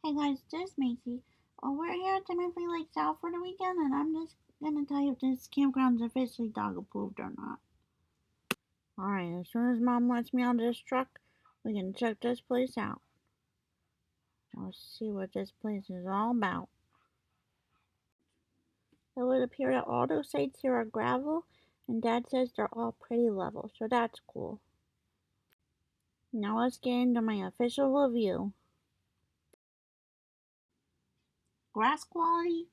Hey guys, this is Macy. We're here at Timothy Lake South for the weekend, and I'm just gonna tell you if this campground's officially dog approved or not. Alright, as soon as Mom lets me out of this truck, we can check this place out. Let's see what this place is all about. It would appear that all those sites here are gravel, and Dad says they're all pretty level, so that's cool. Now let's get into my official review. Grass quality?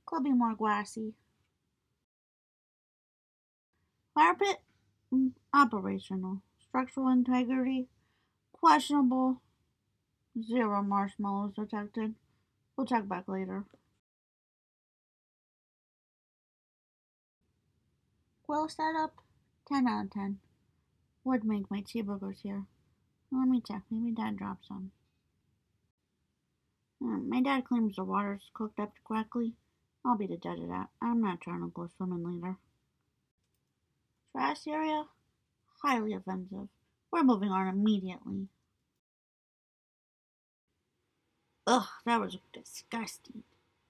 Could be more glassy. Fire pit? Operational. Structural integrity? Questionable. 0 marshmallows detected. We'll check back later. Grill setup? 10 out of 10. Would make my cheeseburgers here. Let me check. Maybe Dad dropped some. My dad claims the water's cooked up correctly. I'll be the judge of that. I'm not trying to go swimming later. Trash area? Highly offensive. We're moving on immediately. Ugh, that was disgusting.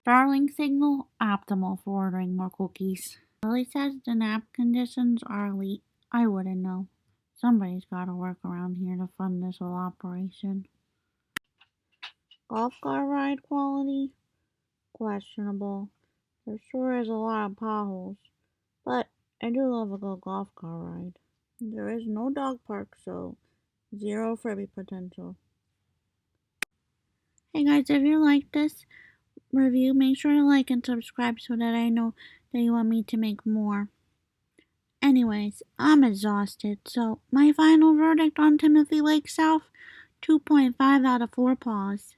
Starling signal optimal for ordering more cookies. Lily says the nap conditions are elite. I wouldn't know. Somebody's gotta work around here to fund this whole operation. Golf car ride quality? Questionable. There sure is a lot of potholes. But I do love a good golf car ride. There is no dog park, so 0 freebie potential. Hey guys, if you like this review, make sure to like and subscribe so that I know that you want me to make more. Anyways, I'm exhausted, so my final verdict on Timothy Lake South, 2.5 out of 4 paws.